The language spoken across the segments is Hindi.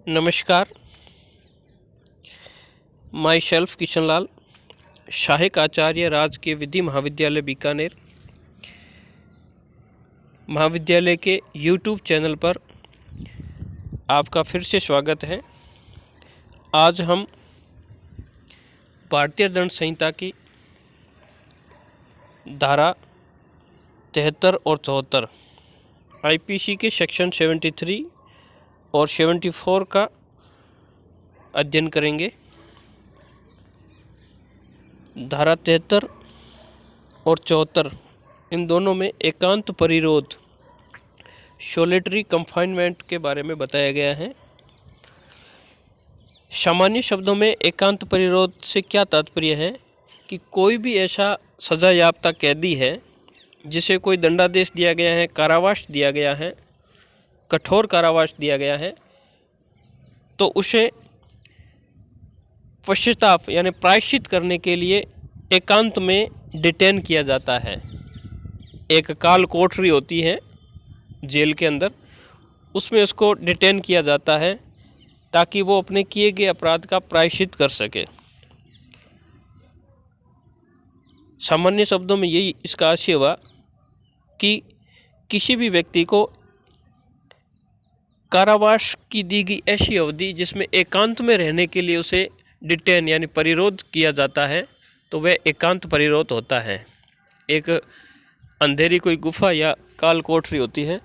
नमस्कार। माई सेल्फ किशन लाल, सहायक आचार्य राजकीय विधि महाविद्यालय बीकानेर महाविद्यालय के यूट्यूब चैनल पर आपका फिर से स्वागत है। आज हम भारतीय दंड संहिता की धारा 73 और 74 आईपीसी के सेक्शन 73 और 74 का अध्ययन करेंगे। धारा 73 और 74 इन दोनों में एकांत परिरोध सोलिटरी कंफाइनमेंट के बारे में बताया गया है। सामान्य शब्दों में एकांत परिरोध से क्या तात्पर्य है कि कोई भी ऐसा सजा याफ्ता कैदी है जिसे कोई दंडादेश दिया गया है, कारावास दिया गया है, कठोर कारावास दिया गया है, तो उसे पश्चाताप यानी प्रायश्चित करने के लिए एकांत में डिटेन किया जाता है। एक काल कोठरी होती है जेल के अंदर, उसमें उसको डिटेन किया जाता है ताकि वो अपने किए गए अपराध का प्रायश्चित कर सके। सामान्य शब्दों में यही इसका आशय हुआ कि किसी भी व्यक्ति को कारावास की दी गई ऐसी अवधि जिसमें एकांत में रहने के लिए उसे डिटेन यानी परिरोध किया जाता है, तो वह एकांत परिरोध होता है। एक अंधेरी कोई गुफा या काल कोठरी होती है,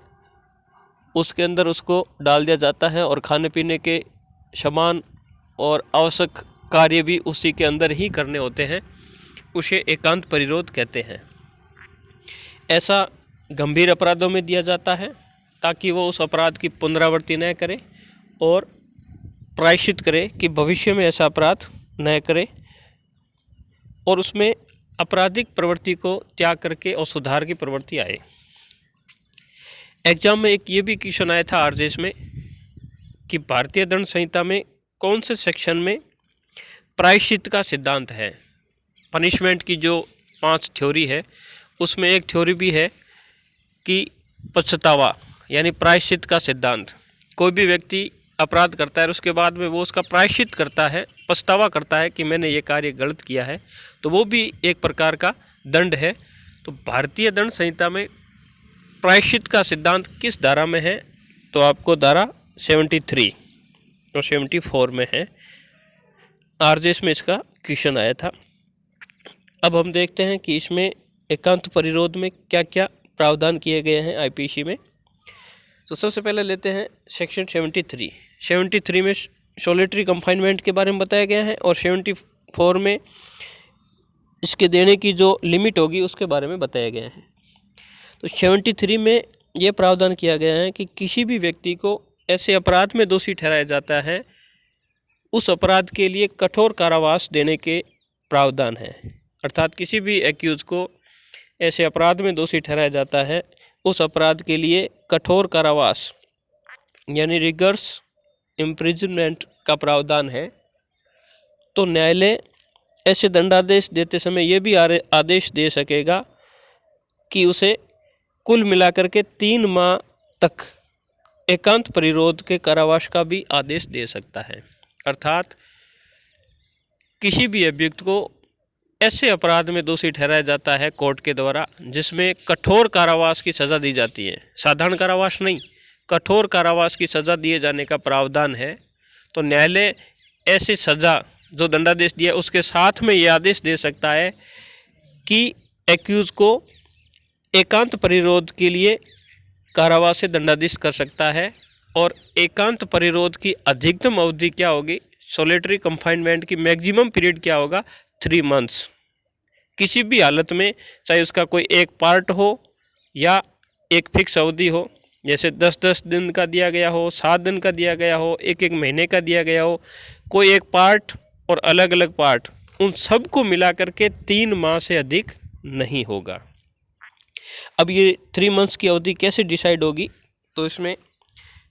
उसके अंदर उसको डाल दिया जाता है और खाने पीने के सामान और आवश्यक कार्य भी उसी के अंदर ही करने होते हैं, उसे एकांत परिरोध कहते हैं। ऐसा गंभीर अपराधों में दिया जाता है ताकि वो उस अपराध की पुनरावृत्ति न करे और प्रायश्चित करे कि भविष्य में ऐसा अपराध न करे और उसमें आपराधिक प्रवृत्ति को त्याग करके और सुधार की प्रवृत्ति आए। एग्जाम में एक ये भी क्वेश्चन आया था आरजेएस में कि भारतीय दंड संहिता में कौन से सेक्शन में प्रायश्चित का सिद्धांत है। पनिशमेंट की जो 5 थ्योरी है उसमें एक थ्योरी भी है कि पछतावा यानी प्रायश्चित का सिद्धांत। कोई भी व्यक्ति अपराध करता है और उसके बाद में वो उसका प्रायश्चित करता है, पछतावा करता है कि मैंने ये कार्य गलत किया है, तो वो भी एक प्रकार का दंड है। तो भारतीय दंड संहिता में प्रायश्चित का सिद्धांत किस धारा में है, तो आपको धारा 73 और 74 में है। आरजेएस में इसका क्वेश्चन आया था। अब हम देखते हैं कि इसमें एकांत परिरोध में क्या क्या प्रावधान किए गए हैं आईपीसी में। तो सबसे पहले लेते हैं सेक्शन 73 में सोलिटरी कंफाइनमेंट के बारे में बताया गया है और 74 में इसके देने की जो लिमिट होगी उसके बारे में बताया गया है। तो 73 में ये प्रावधान किया गया है कि किसी भी व्यक्ति को ऐसे अपराध में दोषी ठहराया जाता है, उस अपराध के लिए कठोर कारावास देने के प्रावधान है। अर्थात किसी भी एक्यूज को ऐसे अपराध में दोषी ठहराया जाता है, उस अपराध के लिए कठोर कारावास यानी रिगर्स इम्प्रिजनमेंट का प्रावधान है। तो न्यायालय ऐसे दंडादेश देते समय ये भी आदेश दे सकेगा कि उसे कुल मिलाकर के 3 माह तक एकांत परिरोध के कारावास का भी आदेश दे सकता है। अर्थात किसी भी अभियुक्त को ऐसे अपराध में दोषी ठहराया जाता है कोर्ट के द्वारा जिसमें कठोर कारावास की सज़ा दी जाती है, साधारण कारावास नहीं, कठोर कारावास की सज़ा दिए जाने का प्रावधान है। तो न्यायालय ऐसी सज़ा जो दंडादेश दिया उसके साथ में ये आदेश दे सकता है कि एक्यूज को एकांत परिरोध के लिए कारावास से दंडादेश कर सकता है। और एकांत परिरोध की अधिकतम अवधि क्या होगी, सोलिटरी कंफाइनमेंट की मैक्सिमम पीरियड क्या होगा, 3 मंथ्स। किसी भी हालत में चाहे उसका कोई एक पार्ट हो या एक फिक्स अवधि हो, जैसे 10-10 दिन का दिया गया हो, 7 दिन का दिया गया हो, 1-1 महीने का दिया गया हो, कोई एक पार्ट और अलग अलग पार्ट, उन सब को मिला करके 3 माह से अधिक नहीं होगा। अब ये 3 मंथ्स की अवधि कैसे डिसाइड होगी, तो इसमें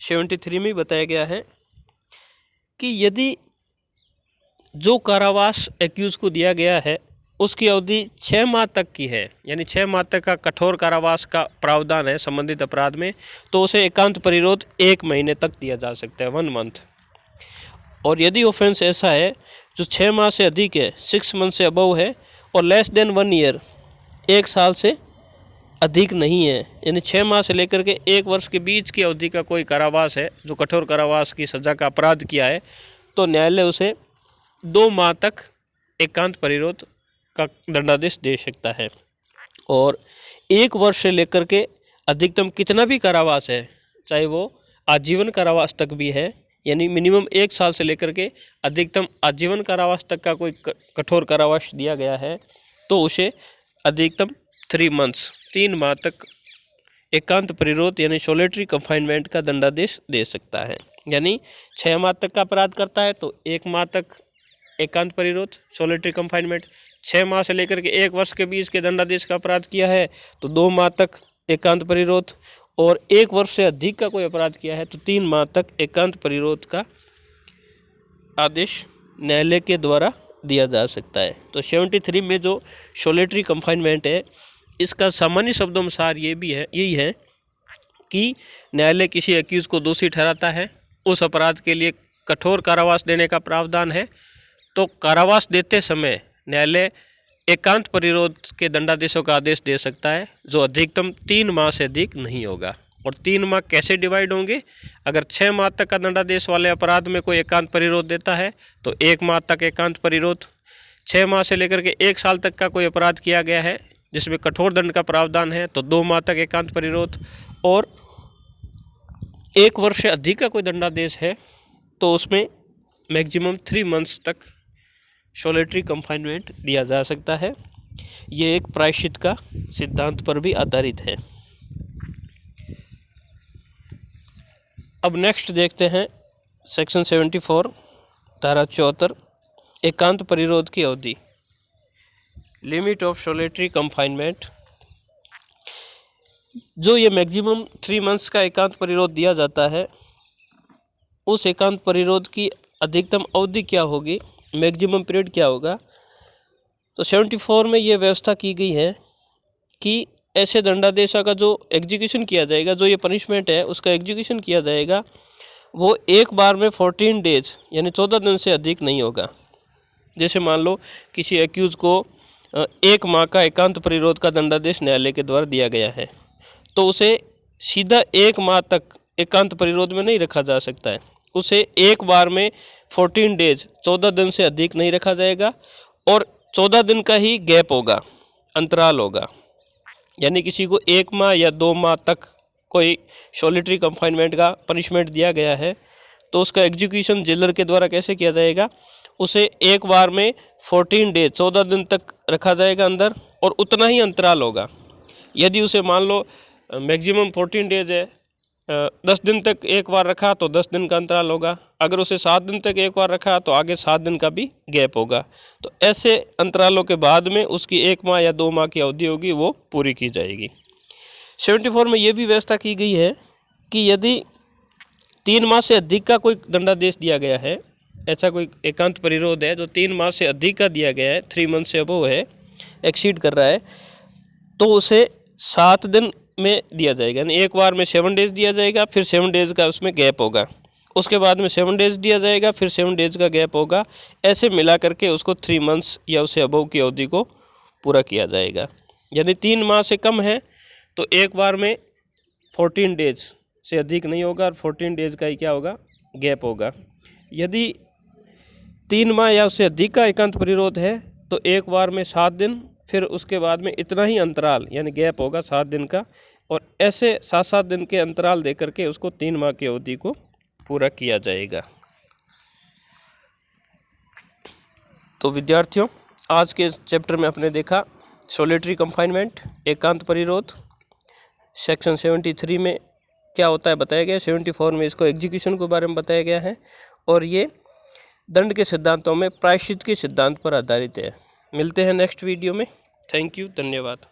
73 में बताया गया है कि यदि जो कारावास एक्यूज को दिया गया है उसकी अवधि 6 माह तक की है, यानी 6 माह तक का कठोर कारावास का प्रावधान है संबंधित अपराध में, तो उसे एकांत परिरोध 1 महीने तक दिया जा सकता है, 1 मंथ। और यदि ऑफेंस ऐसा है जो 6 माह से अधिक है, 6 मंथ से अबव है, और लेस देन 1 ईयर, 1 साल से अधिक नहीं है, यानी 6 माह से लेकर के 1 वर्ष के बीच की अवधि का कोई कारावास है, जो कठोर कारावास की सज़ा का अपराध किया है, तो न्यायालय उसे 2 माह तक एकांत परिरोध का दंडादेश दे सकता है। और 1 वर्ष से लेकर के अधिकतम कितना भी कारावास है, चाहे वो आजीवन कारावास तक भी है, यानी मिनिमम 1 साल से लेकर के अधिकतम आजीवन कारावास तक का कोई कठोर कारावास दिया गया है, तो उसे अधिकतम 3 मंथ्स 3 माह तक एकांत परिरोध यानी सोलिटरी कंफाइनमेंट का दंडादेश दे सकता है। यानी 6 माह तक का अपराध करता है तो 1 माह तक एकांत परिरोध सोलिटरी कंफाइनमेंट, 6 माह से लेकर के 1 वर्ष के बीच के दंडादेश का अपराध किया है तो 2 माह तक एकांत परिरोध, और 1 वर्ष से अधिक का कोई अपराध किया है तो 3 माह तक एकांत परिरोध का आदेश न्यायालय के द्वारा दिया जा सकता है। तो 73 में जो सोलिटरी कंफाइनमेंट है, इसका सामान्य शब्दों यही है कि न्यायालय किसी एक्यूज को दोषी ठहराता है, उस अपराध के लिए कठोर कारावास देने का प्रावधान है, तो कारावास देते समय न्यायालय एकांत परिरोध के दंडादेशों का आदेश दे सकता है, जो अधिकतम 3 माह से अधिक नहीं होगा। और 3 माह कैसे डिवाइड होंगे? अगर 6 माह तक का दंडादेश वाले अपराध में कोई एकांत परिरोध देता है तो 1 माह तक एकांत परिरोध, 6 माह से लेकर के 1 साल तक का कोई अपराध किया गया है जिसमें कठोर दंड का प्रावधान है तो 2 माह तक एकांत परिरोध, और 1 वर्ष से अधिक का कोई दंडादेश है तो उसमें मैक्सिमम 3 मंथ्स तक सोलिटरी कंफाइनमेंट दिया जा सकता है। ये एक प्रायश्चित का सिद्धांत पर भी आधारित है। अब नेक्स्ट देखते हैं सेक्शन 74 धारा 74 एकांत परिरोध की अवधि, लिमिट ऑफ सोलिटरी कंफाइनमेंट। जो ये मैक्सिमम 3 मंथ्स का एकांत परिरोध दिया जाता है, उस एकांत परिरोध की अधिकतम अवधि क्या होगी, मैक्सिमम पीरियड क्या होगा? तो 74 में ये व्यवस्था की गई है कि ऐसे दंडादेशों का जो एग्जीक्यूशन किया जाएगा, जो ये पनिशमेंट है उसका एग्जीक्यूशन किया जाएगा, वो एक बार में 14 डेज यानी 14 दिन से अधिक नहीं होगा। जैसे मान लो किसी एक्यूज़ को 1 माह का एकांत परिरोध का दंडादेश न्यायालय के द्वारा दिया गया है, तो उसे सीधा 1 माह तक एकांत परिरोध में नहीं रखा जा सकता है, उसे एक बार में 14 डेज 14 दिन से अधिक नहीं रखा जाएगा, और 14 दिन का ही गैप होगा, अंतराल होगा। यानी किसी को 1 माह या 2 माह तक कोई सोलिटरी कंफाइनमेंट का पनिशमेंट दिया गया है तो उसका एग्जीक्यूशन जेलर के द्वारा कैसे किया जाएगा, उसे एक बार में 14 डेज 14 दिन तक रखा जाएगा अंदर, और उतना ही अंतराल होगा। यदि उसे मान लो मैक्सिमम 14 डेज है, 10 दिन तक एक बार रखा तो 10 दिन का अंतराल होगा, अगर उसे 7 दिन तक एक बार रखा तो आगे 7 दिन का भी गैप होगा। तो ऐसे अंतरालों के बाद में उसकी 1 माह या 2 माह की अवधि होगी वो पूरी की जाएगी। 74 में ये भी व्यवस्था की गई है कि यदि 3 माह से अधिक का कोई दंडादेश दिया गया है, ऐसा कोई एकांत परिरोध है जो 3 माह से अधिक का दिया गया है, 3 मंथ से अबव है, एक्सीड कर रहा है, तो उसे 7 दिन में दिया जाएगा। यानी एक बार में 7 डेज दिया जाएगा, फिर 7 डेज का उसमें गैप होगा, उसके बाद में 7 डेज दिया जाएगा, फिर 7 डेज का गैप होगा। ऐसे मिला करके उसको 3 मंथ्स या उससे अबव की अवधि को पूरा किया जाएगा। यानी 3 माह से कम है तो एक बार में 14 डेज से अधिक नहीं होगा, और 14 डेज का ही क्या होगा, गैप होगा। यदि 3 माह या उससे अधिक का एकांत परिरोध है तो एक बार में 7 दिन, फिर उसके बाद में इतना ही अंतराल यानी गैप होगा 7 दिन का, और ऐसे 7-7 दिन के अंतराल दे करके उसको 3 माह की अवधि को पूरा किया जाएगा। तो विद्यार्थियों, आज के चैप्टर में आपने देखा सोलिटरी कंफाइनमेंट, एकांत परिरोध, सेक्शन 73 में क्या होता है बताया गया, 74 में इसको एग्जीक्यूशन के बारे में बताया गया है, और ये दंड के सिद्धांतों में प्रायश्चित के सिद्धांत पर आधारित है। मिलते हैं नेक्स्ट वीडियो में। थैंक यू, धन्यवाद।